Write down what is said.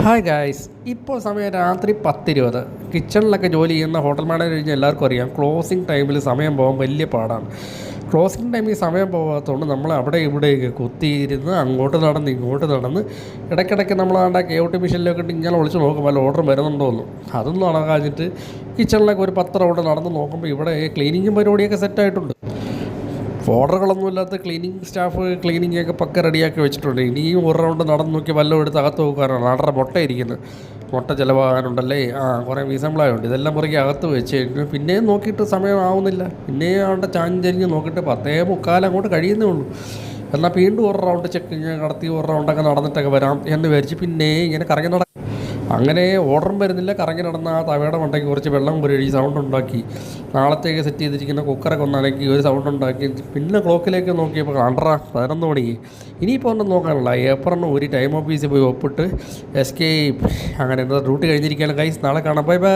Hi guys, ഇപ്പോൾ സമയം രാത്രി 10:20. കിച്ചണിലൊക്കെ ജോലി ചെയ്യുന്ന ഹോട്ടൽ മാനേജർ കഴിഞ്ഞാൽ എല്ലാവർക്കും അറിയാം, ക്ലോസിങ് ടൈമിൽ സമയം പോകാൻ വലിയ പാടാണ്. ക്ലോസിങ് ടൈമിൽ സമയം പോകാത്തതുകൊണ്ട് നമ്മൾ അവിടെ ഇവിടെയൊക്കെ കുത്തിയിരുന്ന് അങ്ങോട്ട് നടന്ന് ഇങ്ങോട്ട് നടന്ന് ഇടയ്ക്കിടയ്ക്ക് നമ്മൾ ആണ്ട കേഔട്ട് മിഷനിലൊക്കെ ഇങ്ങനെ വിളിച്ച് നോക്കും വല്ല ഓർഡർ വരുന്നുണ്ടോയെന്ന്. അതൊന്നും നടക്കാഞ്ഞിട്ട് കിച്ചണിലൊക്കെ ഒരു 10 റൗണ്ട് നടന്ന് നോക്കുമ്പോൾ ഇവിടെ ക്ലീനിങ്ങും പരിപാടിയൊക്കെ സെറ്റായിട്ടുണ്ട്. ഓർഡറുകളൊന്നുമില്ലാത്ത ക്ലീനിങ് സ്റ്റാഫ് ക്ലീനിങ്ങൊക്കെ പക്ക റെഡിയാക്കി വെച്ചിട്ടുണ്ട്. ഇനിയും ഒരു റൗണ്ട് നടന്ന് നോക്കി വല്ലതും എടുത്ത് അകത്ത് നോക്കാനാണ്. ആടറെ മുട്ട ഇരിക്കുന്നത്, മുട്ട ചിലവാകാനുണ്ടല്ലേ, കുറേ വീസമ്പിളായുണ്ട്. ഇതെല്ലാം മുറുകി അകത്ത് വെച്ച് കഴിഞ്ഞു. പിന്നെയും നോക്കിയിട്ട് സമയമാവുന്നില്ല. പിന്നെയും ആളുടെ ചാഞ്ചരിഞ്ഞ് നോക്കിയിട്ട് 10:45 അങ്ങോട്ട് കഴിയുന്നേ ഉള്ളൂ. എന്നാൽ വീണ്ടും ഒരു റൗണ്ട് ചെക്കിങ് നടത്തി ഒരു റൗണ്ടൊക്കെ നടന്നിട്ടൊക്കെ വരാം എന്ന് വിചാരിച്ച് പിന്നെ ഇങ്ങനെ കറങ്ങി അങ്ങനെ ഓർഡറും വരുന്നില്ല. കറങ്ങി നടന്ന ആ തവയുടെ മണ്ടയ്ക്ക് കുറച്ച് വെള്ളം കുരഴി സൗണ്ട് ഉണ്ടാക്കി. നാളത്തേക്ക് സെറ്റ് ചെയ്തിരിക്കുന്ന കുക്കറൊക്കെ ഒന്നനക്കി ഒരു സൗണ്ട് ഉണ്ടാക്കി. പിന്നെ ക്ലോക്കിലേക്ക് നോക്കിയപ്പോൾ 11 മണിക്ക്. ഇനിയിപ്പോൾ ഒന്നും നോക്കാനുള്ള ഏപ്രിലിന് ഒരു ടൈം ഓഫീസിൽ പോയി ഒപ്പിട്ട് എസ്കേപ്പ്. അങ്ങനെ എന്താ ഡ്യൂട്ടി കഴിഞ്ഞിരിക്കുകയാണ് ഗൈസ്. നാളെ കാണാം. Bye bye.